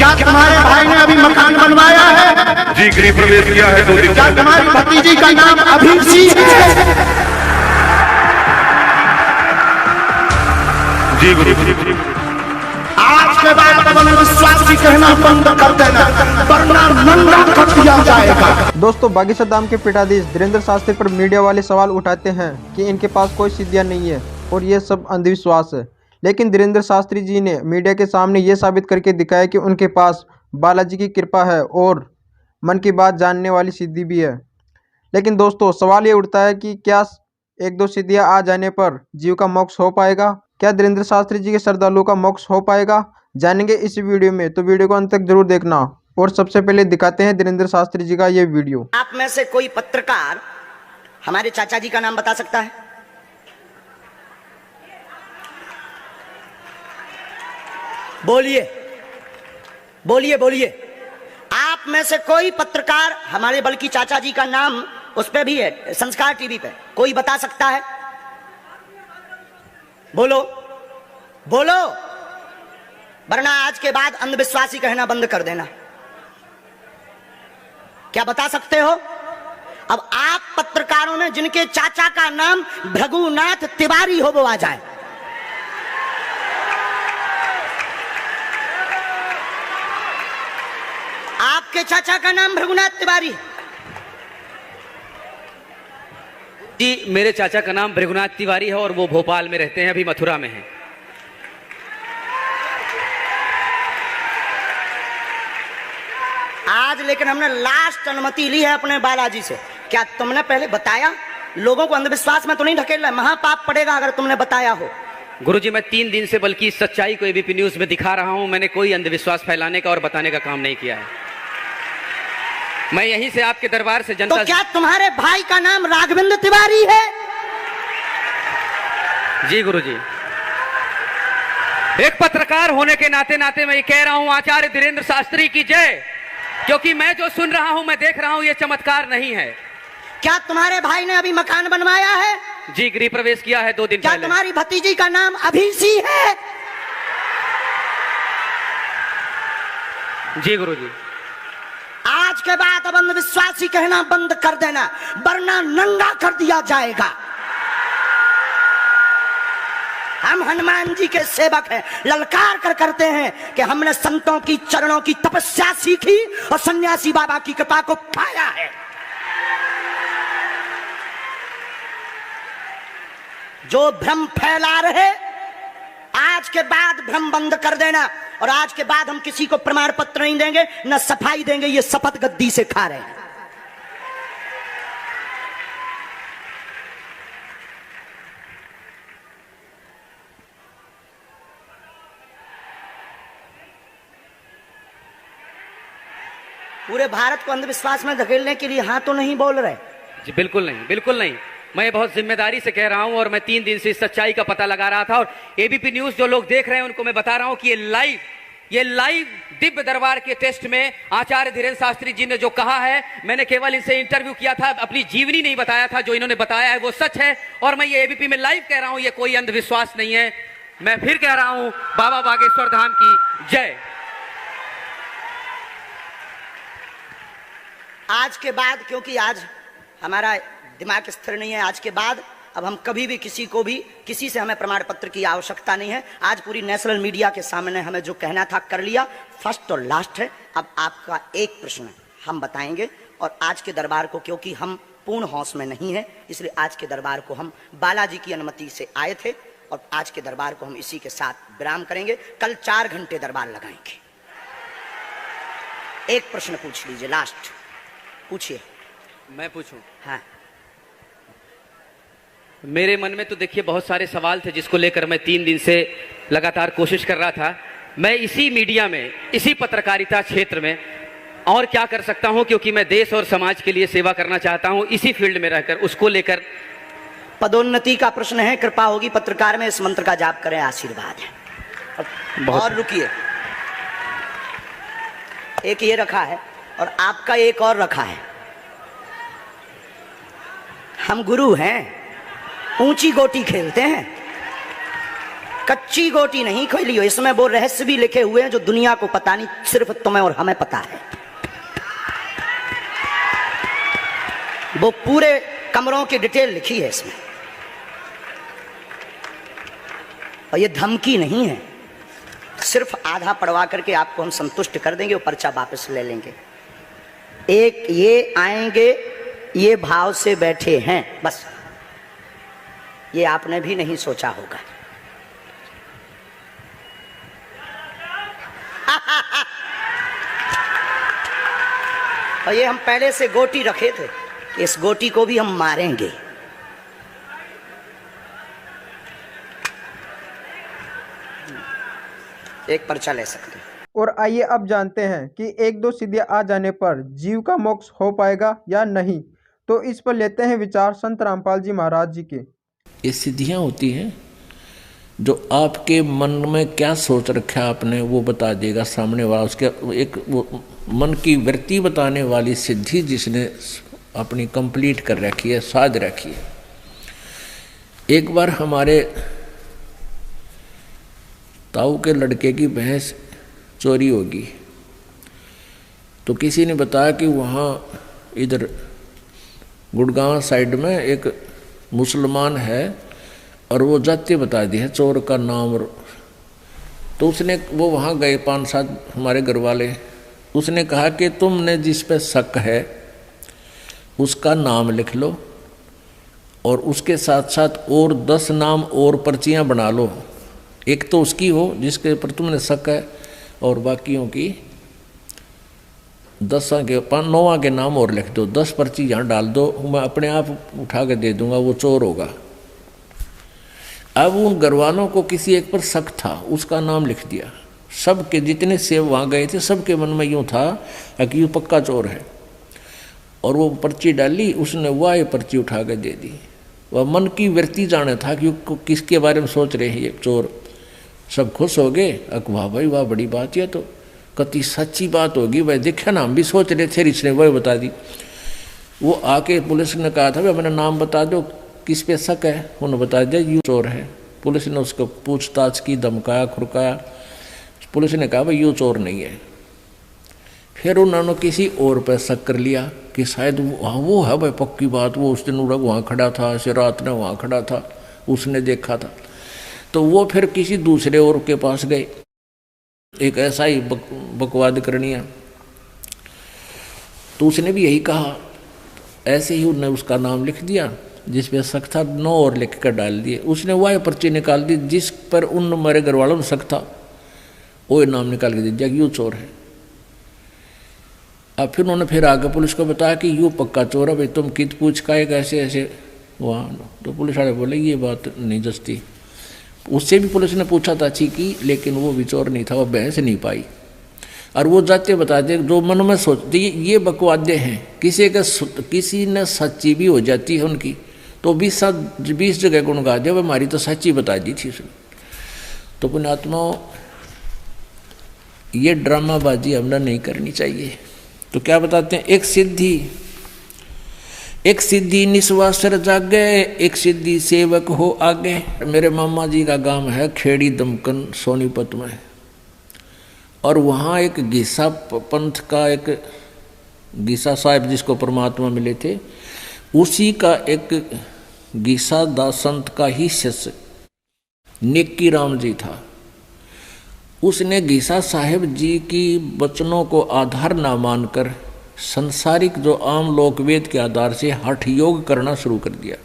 क्या तुम्हारे भाई ने अभी मकान बनवाया है? जी, गृह प्रवेश किया है 2 दिन क्या पहले। तुम्हारी भतीजी का नाम अभिषी है? जी गुरु। आज के बाद अंधविश्वासी कहना बंद कर देना, वरना नंगा कर दिया जाएगा। दोस्तों, बागीचा धाम के पीठाधीश धीरेंद्र शास्त्री पर मीडिया वाले सवाल उठाते हैं कि इनके पास कोई सिद्धियां नहीं है और ये सब अंधविश्वास है। लेकिन धीरेंद्र शास्त्री जी ने मीडिया के सामने ये साबित करके दिखाया कि उनके पास बालाजी की कृपा है और मन की बात जानने वाली सिद्धि भी है। लेकिन दोस्तों, सवाल ये उठता है कि क्या 1-2 सिद्धियां आ जाने पर जीव का मोक्ष हो पाएगा? क्या धीरेंद्र शास्त्री जी के श्रद्धालुओं का मोक्ष हो पाएगा? जानेंगे इस वीडियो में, तो वीडियो को अंत तक जरूर देखना। और सबसे पहले दिखाते हैं धीरेंद्र शास्त्री जी का ये वीडियो। आप में से कोई पत्रकार हमारे चाचा जी का नाम बता सकता है? बोलिए बोलिए बोलिए। आप में से कोई पत्रकार हमारे बल्कि चाचा जी का नाम उस पे भी है, संस्कार टीवी पे, कोई बता सकता है? बोलो बोलो, वरना आज के बाद अंधविश्वासी कहना बंद कर देना। क्या बता सकते हो? अब आप पत्रकारों में जिनके चाचा का नाम भृगुनाथ तिवारी हो वो आ जाए। आपके चाचा का नाम भृगुनाथ तिवारी? जी, मेरे चाचा का नाम भृगुनाथ तिवारी है और वो भोपाल में रहते हैं, अभी मथुरा में हैं। आज लेकिन हमने लास्ट अनुमति ली है अपने बालाजी से। क्या तुमने पहले बताया? लोगों को अंधविश्वास में तो नहीं ढकेल रहा, महापाप पड़ेगा अगर तुमने बताया हो। गुरुजी, मैं 3 दिन से बल्कि इस सच्चाई को एबीपी न्यूज में दिखा रहा हूं। मैंने कोई अंधविश्वास फैलाने का और बताने का काम नहीं किया है। मैं यहीं से आपके दरबार से जनता तो क्या तुम्हारे भाई का नाम राघवेंद्र तिवारी है? जी गुरुजी, एक पत्रकार होने के नाते नाते मैं ये कह रहा हूं, आचार्य धीरेंद्र शास्त्री की जय। क्योंकि मैं जो सुन रहा हूं, मैं देख रहा हूं, ये चमत्कार नहीं है। क्या तुम्हारे भाई ने अभी मकान बनवाया है? जी, गृह प्रवेश किया है 2 दिन क्या पहले। तुम्हारी भतीजी का नाम अभिषी है? जी गुरुजी। आज के बाद अब अंधविश्वासी कहना बंद कर देना, वरना नंगा कर दिया जाएगा। हम हनुमान जी के सेवक हैं, ललकार कर करते हैं कि हमने संतों की चरणों की तपस्या सीखी और सन्यासी बाबा की कृपा को पाया है। जो भ्रम फैला रहे, आज के बाद भ्रम बंद कर देना। और आज के बाद हम किसी को प्रमाण पत्र नहीं देंगे, न सफाई देंगे, ये शपथ गद्दी से खा रहे हैं। पूरे भारत को अंधविश्वास में धकेलने के लिए हाँ तो नहीं बोल रहे? जी बिल्कुल नहीं, बिल्कुल नहीं। मैं बहुत जिम्मेदारी से कह रहा हूं और मैं 3 दिन से इस सच्चाई का पता लगा रहा था। और एबीपी न्यूज जो लोग देख रहे हैं उनको मैं बता रहा हूं कि ये लाइव दिव्य दरबार के टेस्ट में आचार्य धीरेंद्र शास्त्री जी ने जो कहा है, मैंने केवल इनसे इंटरव्यू किया था, अपनी जीवनी नहीं बताया था। जो इन्होंने बताया है वो सच है और मैं ये एबीपी में लाइव कह रहा हूं, ये कोई अंधविश्वास नहीं है। मैं फिर कह रहा हूं, बाबा बागेश्वर धाम की जय। आज के बाद, क्योंकि आज हमारा दिमाग स्थिर नहीं है, आज के बाद अब हम कभी भी किसी से हमें प्रमाण पत्र की आवश्यकता नहीं है। आज पूरी नेशनल मीडिया के सामने हमें जो कहना था कर लिया, फर्स्ट और लास्ट है। अब आपका एक प्रश्न हम बताएंगे और आज के दरबार को, क्योंकि हम पूर्ण होश में नहीं है, इसलिए आज के दरबार को हम बालाजी की अनुमति से आए थे और आज के दरबार को हम इसी के साथ विराम करेंगे। कल 4 घंटे दरबार लगाएंगे। एक प्रश्न पूछ लीजिए, लास्ट पूछिए। मैं पूछूं? हाँ। मेरे मन में तो देखिए बहुत सारे सवाल थे जिसको लेकर मैं 3 दिन से लगातार कोशिश कर रहा था। मैं इसी मीडिया में, इसी पत्रकारिता क्षेत्र में और क्या कर सकता हूं, क्योंकि मैं देश और समाज के लिए सेवा करना चाहता हूं इसी फील्ड में रहकर। उसको लेकर पदोन्नति का प्रश्न है, कृपा होगी पत्रकार में, इस मंत्र का जाप करें, आशीर्वाद है। और रुकिए, एक ये रखा है और आपका एक और रखा है। हम गुरु हैं, ऊंची गोटी खेलते हैं, कच्ची गोटी नहीं खोली हो, इसमें वो रहस्य भी लिखे हुए हैं जो दुनिया को पता नहीं, सिर्फ तुम्हें और हमें पता है। वो पूरे कमरों की डिटेल लिखी है इसमें, और ये धमकी नहीं है, सिर्फ आधा पढ़वा करके आपको हम संतुष्ट कर देंगे और पर्चा वापस ले लेंगे। एक ये आएंगे, ये भाव से बैठे हैं, बस ये आपने भी नहीं सोचा होगा। और ये हम पहले से गोटी रखे थे कि इस गोटी को भी हम मारेंगे। एक पर्चा ले सकते हैं। और आइए अब जानते हैं कि एक दो सिद्धियां आ जाने पर जीव का मोक्ष हो पाएगा या नहीं। तो इस पर लेते हैं विचार संत रामपाल जी महाराज जी के। ये सिद्धियां होती हैं जो आपके मन में क्या सोच रखा है आपने, वो बता देगा सामने वाला। उसके एक वो मन की वृत्ति बताने वाली सिद्धि जिसने अपनी कंप्लीट कर रखी है, साध रखी है। एक बार हमारे ताऊ के लड़के की भैंस चोरी होगी, तो किसी ने बताया कि वहाँ इधर गुड़गांव साइड में एक मुसलमान है और वो जाति बता दी है चोर का नाम। तो उसने वो वहाँ गए 5-7 हमारे घर वाले, उसने कहा कि तुमने जिस पे शक है उसका नाम लिख लो और उसके साथ साथ और 10 नाम और पर्चियाँ बना लो। एक तो उसकी हो जिसके ऊपर तुमने शक है और बाकियों की 10 के 9 के नाम और लिख दो। 10 पर्ची यहाँ डाल दो, मैं अपने आप उठा के दे दूंगा, वो चोर होगा। अब उन घरवालों को किसी एक पर शक था, उसका नाम लिख दिया। सबके जितने सेव वहाँ गए थे सबके मन में यूँ था कि यूँ पक्का चोर है, और वो पर्ची डाली, उसने वह ये पर्ची उठा के दे दी। वह मन की वृत्ति जाने था कि किसके बारे में सोच रहे हैं ये चोर। सब खुश हो गए, वाह भाई वाह, बड़ी बात है, तो कति सच्ची बात होगी भाई, देखा ना हम भी सोच रहे थे, इसने वही बता दी। वो आके पुलिस ने कहा था भाई मेरा नाम बता दो, किस पे शक है, उन्होंने बता दिया यूँ चोर है। पुलिस ने उसको पूछताछ की, धमकाया खुरकाया। पुलिस ने कहा भाई यूँ चोर नहीं है। फिर उन्होंने किसी और पर शक कर लिया कि शायद वो है भाई, पक्की बात, वो उस दिन वहाँ खड़ा था, ऐसे रात में वहाँ खड़ा था, उसने देखा था। तो वो फिर किसी दूसरे और के पास गए, एक ऐसा ही बकवाद करनी है। तो उसने भी यही कहा, ऐसे ही उन्होंने उसका नाम लिख दिया, जिस पे शक था 9 और लिख कर डाल दिए। उसने वह पर्ची निकाल दी जिस पर उन हमारे घर वालों में शक था, वो नाम निकाल के दे दिया कि यूँ चोर है। अब फिर उन्होंने फिर आगे पुलिस को बताया कि यूँ पक्का चोर है भाई, तुम कित पूछ का एक ऐसे ऐसे वहाँ। तो पुलिस वाले बोले ये बात नहीं जस्ती। उससे भी पुलिस ने पूछा था अच्छी की, लेकिन वो भी चोर नहीं था, वो बहस नहीं पाई। और वो जाते बता दे जो मन में सोचते ये बकवादे हैं। किसी ने सच्ची भी हो जाती है उनकी, तो 20 जगह गुण गा दे, हमारी तो सच्ची बता दी थी उसने। तो पुण्यात्माओं, ये ड्रामाबाजी हमने नहीं करनी चाहिए। तो क्या बताते हैं, एक सिद्धि निस्वासर जागे, एक सिद्धि सेवक हो आगे। मेरे मामा जी का गांव है खेड़ी दमकन सोनीपत में, और वहाँ एक गीसा पंथ का एक गीसा साहब जिसको परमात्मा मिले थे, उसी का एक गीसा दास संत का ही शिष्य नेकी राम जी था। उसने गीसा साहेब जी की वचनों को आधार न मानकर संसारिक जो आम लोक वेद के आधार से हठ योग करना शुरू कर दिया।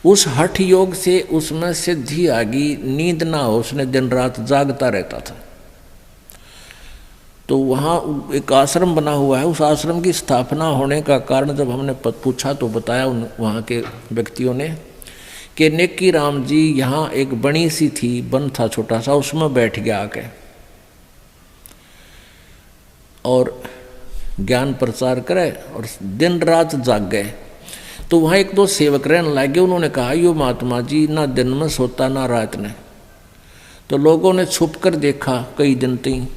उस हठ योग से उसमें सिद्धि आ गई, नींद ना हो, उसने दिन रात जागता रहता था। तो वहाँ एक आश्रम बना हुआ है, उस आश्रम की स्थापना होने का कारण जब हमने पूछा तो बताया वहाँ के व्यक्तियों ने कि नेकी राम जी यहाँ एक बड़ी सी थी, वन था छोटा सा, उसमें बैठ गया आके और ज्ञान प्रचार करे और दिन रात जाग गए। तो वहाँ एक दो सेवक रहने लगे, उन्होंने कहा यो महात्मा जी ना दिन में सोता ना रात में। तो लोगों ने छुप कर देखा कई दिन तक,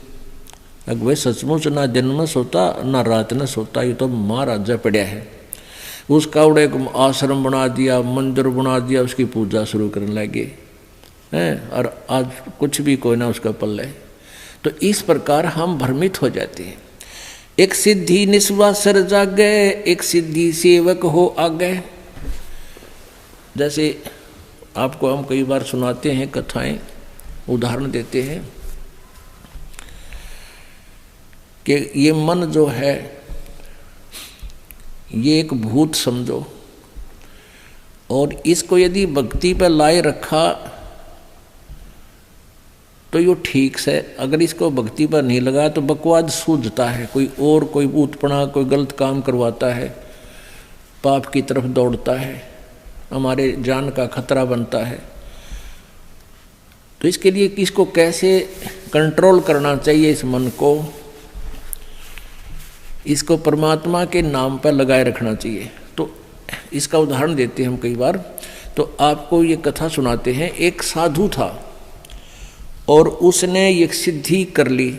भाई सचमुच ना दिन में सोता ना रात में सोता, ये तो महाराजा पड़ा है। उसका उड़े एक आश्रम बना दिया, मंदिर बना दिया, उसकी पूजा शुरू करने लगे। हैं, और आज कुछ भी कोई ना उसका पल्ले। तो इस प्रकार हम भ्रमित हो जाते हैं। एक सिद्धि निस्वा सर जागे, एक सिद्धि सेवक हो आगे। जैसे आपको हम कई बार सुनाते हैं कथाएं, उदाहरण देते हैं कि ये मन जो है ये एक भूत समझो, और इसको यदि भक्ति पर लाए रखा तो ये ठीक से, अगर इसको भक्ति पर नहीं लगा तो बकवाद सूझता है, कोई भूतपना, कोई गलत काम करवाता है, पाप की तरफ दौड़ता है, हमारे जान का खतरा बनता है। तो इसके लिए इसको कैसे कंट्रोल करना चाहिए, इस मन को, इसको परमात्मा के नाम पर लगाए रखना चाहिए। तो इसका उदाहरण देते हैं हम कई बार। तो आपको ये कथा सुनाते हैं। एक साधु था और उसने ये सिद्धि कर ली।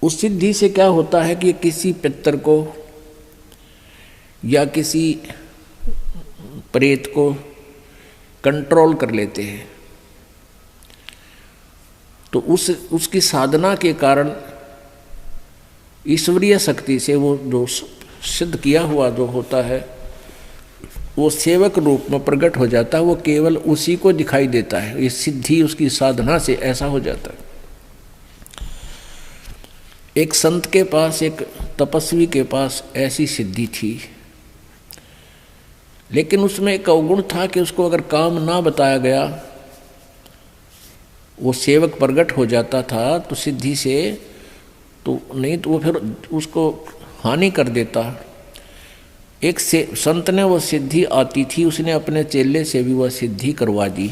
उस सिद्धि से क्या होता है कि किसी पितर को या किसी प्रेत को कंट्रोल कर लेते हैं। तो उसकी साधना के कारण ईश्वरीय शक्ति से वो जो सिद्ध किया हुआ जो होता है वो सेवक रूप में प्रकट हो जाता है। वो केवल उसी को दिखाई देता है। ये सिद्धि उसकी साधना से ऐसा हो जाता है। एक संत के पास, एक तपस्वी के पास ऐसी सिद्धि थी, लेकिन उसमें एक अवगुण था कि उसको अगर काम ना बताया गया, वो सेवक प्रकट हो जाता था तो सिद्धि से, तो नहीं तो वो फिर उसको हानि कर देता। एक संत ने वो सिद्धि आती थी, उसने अपने चेले से भी वह सिद्धि करवा दी।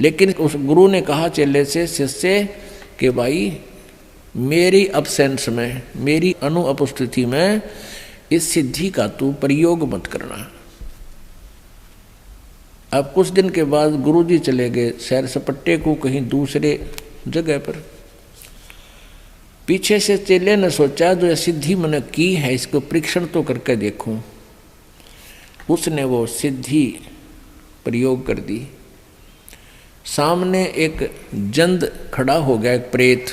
लेकिन उस गुरु ने कहा चेले से, शिष्य कि भाई मेरी अब्सेंस में, मेरी अनुपस्थिति में इस सिद्धि का तू प्रयोग मत करना। अब कुछ दिन के बाद गुरुजी चले गए सैर सपट्टे को कहीं दूसरे जगह पर। पीछे से चेले ने सोचा जो यह सिद्धि मैंने की है इसको परीक्षण तो करके देखूं। उसने वो सिद्धि प्रयोग कर दी। सामने एक जंद खड़ा हो गया, एक प्रेत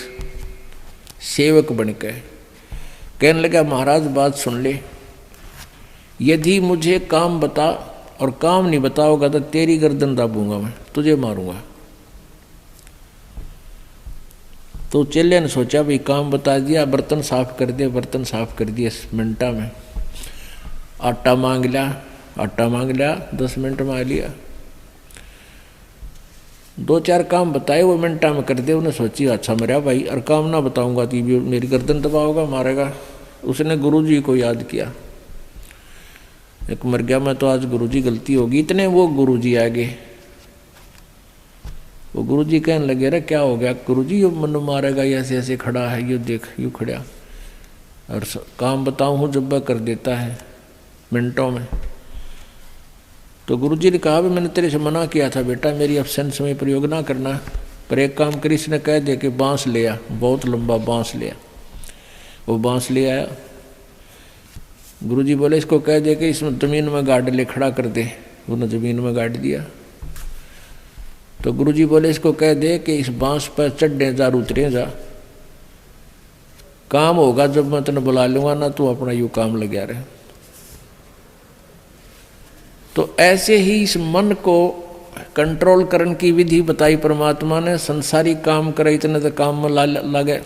सेवक बनकर कहने लगा, महाराज बात सुन ले, यदि मुझे काम बता और काम नहीं बताओगा तो तेरी गर्दन दाबूंगा, मैं तुझे मारूंगा। तो चेले ने सोचा भाई काम बता दिया, बर्तन साफ कर दिया, बर्तन साफ कर दिया 10 मिनटा में। आटा मांग लिया 10 मिनट में आ लिया। 2-4 काम बताए वो मिनटा में कर दिया। उन्हें सोची अच्छा मेरा भाई, और काम ना बताऊंगा तो भी मेरी गर्दन दबाओगा, मारेगा। उसने गुरुजी को याद किया, एक मर गया मैं तो आज गुरुजी गलती होगी। इतने वो गुरुजी आ गए। वो गुरुजी कहने लगे, अरे क्या हो गया गुरुजी, ये मन मारेगा, ऐसे ऐसे खड़ा है, ये देख यूँ खड़ा, और काम बताऊँ हूँ जब कर देता है मिनटों में। तो गुरुजी ने कहा भी मैंने तेरे से मना किया था बेटा, मेरी एब्सेंस में प्रयोग ना करना। पर एक काम करी, इसने कह दे कि बांस ले आ, बहुत लंबा बांस ले आ। वो बांस ले आया। गुरुजी बोले इसको कह दे कि इसमें जमीन में गाड़ ले, खड़ा कर दे। उन्होंने जमीन में गाड़ दिया। तो गुरुजी बोले इसको कह दे कि इस बांस पर चढ़े जा, उतरे जा, काम होगा जब मैं तेने बुला लूंगा ना, तू अपना यूँ काम लगा रहे। तो ऐसे ही इस मन को कंट्रोल करने की विधि बताई परमात्मा ने। संसारी काम करे इतने तो काम में लगे।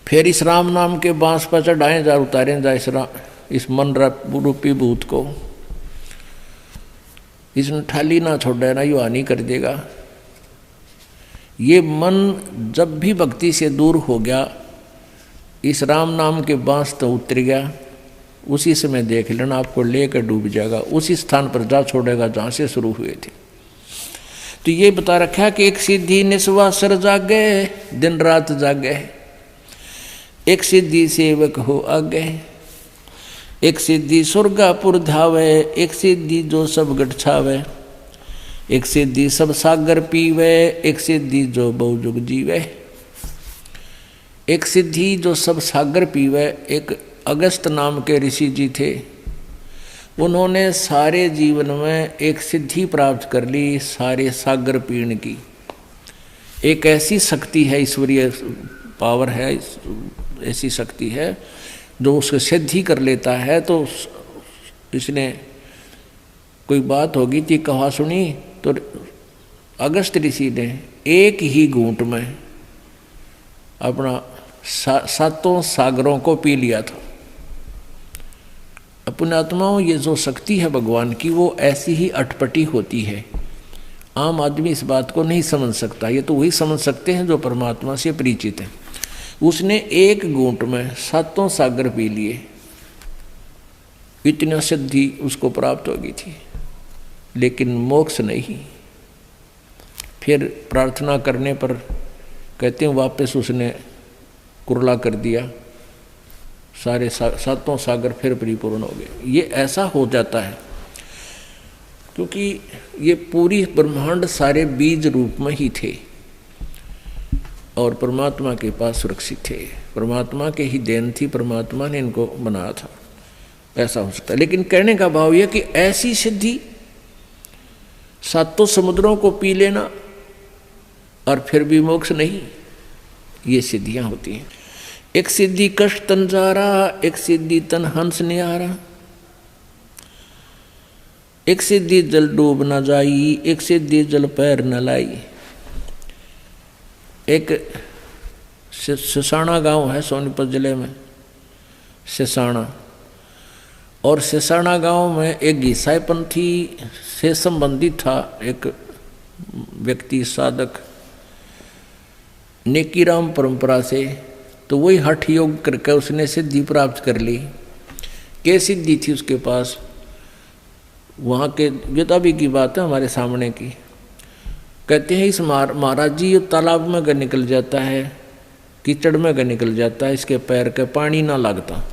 फिर इस राम नाम के बांस पर चढ़ाए जा, उतारे जा इस मन रूपी भूत को। इसने ठाली ना छोड़े ना, यू हानि कर देगा। ये मन जब भी भक्ति से दूर हो गया, इस राम नाम के बांस तो उतर गया, उसी समय देख लेना आपको लेकर डूब जाएगा, उसी स्थान पर जा छोड़ेगा जहाँ से शुरू हुए थे। तो ये बता रखा कि एक सिद्धि निस्वा सर जागे, दिन रात जागे, एक सिद्धि सेवक हो आगे, एक सिद्धि स्वर्गापुर धावे, एक सिद्धि जो सब गठ छावे, एक सिद्धि सब सागर पीवे, एक सिद्धि जो बहुजुग जीवे। एक सिद्धि जो सब सागर पीवे। एक अगस्त नाम के ऋषि जी थे, उन्होंने सारे जीवन में एक सिद्धि प्राप्त कर ली, सारे सागर पीण की। एक ऐसी शक्ति है, ईश्वरीय पावर है, ऐसी शक्ति है जो उसको सिद्धि कर लेता है। तो इसने कोई बात होगी थी, कहा सुनी, तो अगस्त ऋषि ने एक ही घूंट में अपना सातों सागरों को पी लिया था। अपने आत्माओं, ये जो शक्ति है भगवान की, वो ऐसी ही अटपटी होती है। आम आदमी इस बात को नहीं समझ सकता, ये तो वही समझ सकते हैं जो परमात्मा से परिचित हैं। उसने एक घूंट में सातों सागर पी लिए, इतनी सिद्धि उसको प्राप्त हो गई थी, लेकिन मोक्ष नहीं। फिर प्रार्थना करने पर कहते हैं वापस उसने कुरला कर दिया, सारे सातों सागर फिर परिपूर्ण हो गए। ये ऐसा हो जाता है क्योंकि ये पूरी ब्रह्मांड सारे बीज रूप में ही थे और परमात्मा के पास सुरक्षित थे। परमात्मा के ही देन थी, परमात्मा ने इनको बनाया था। ऐसा हो सकता है, लेकिन कहने का भाव यह कि ऐसी सिद्धि, सातों समुद्रों को पी लेना और फिर भी मोक्ष नहीं, ये सिद्धियां होती हैं। एक सिद्धि कष्ट तन जारा, एक सिद्धि तन हंस निहारा, एक सिद्धि जल डूब न जाई, एक सिद्धि जल पैर न लाई। एक सिसाना गांव है सोनीपत जिले में, सिसाना, और सिसाना गांव में एक ईसाई पंथी से संबंधित था एक व्यक्ति, साधक, नेकीराम परंपरा से। तो वही हठ योग करके उसने सिद्धि प्राप्त कर ली। क्या सिद्धि थी उसके पास? वहाँ के बेताबी की बात है हमारे सामने की। कहते हैं इस महाराज जी, ये तालाब में का निकल जाता है, कीचड़ में का निकल जाता है, इसके पैर का पानी ना लगता,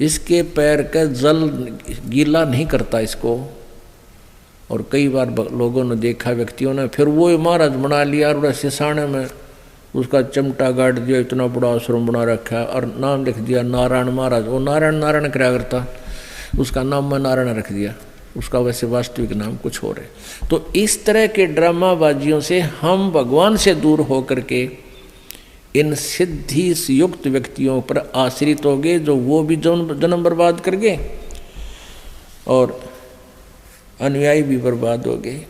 इसके पैर का जल गीला नहीं करता इसको। और कई बार लोगों ने देखा, व्यक्तियों ने, फिर वो महाराज बना लिया और सिसाने में उसका चिमटा गाड़ दिया, इतना बड़ा आश्रम बना रखा और नाम लिख दिया नारायण महाराज। वो नारायण नारायण क्या करता, उसका नाम मैं नारायण रख दिया, उसका वैसे वास्तविक नाम कुछ और है। तो इस तरह के ड्रामाबाजियों से हम भगवान से दूर होकर के इन सिद्धि युक्त व्यक्तियों पर आश्रित हो गए, जो वो भी जन्म बर्बाद कर गए और अनुयायी भी बर्बाद हो गए।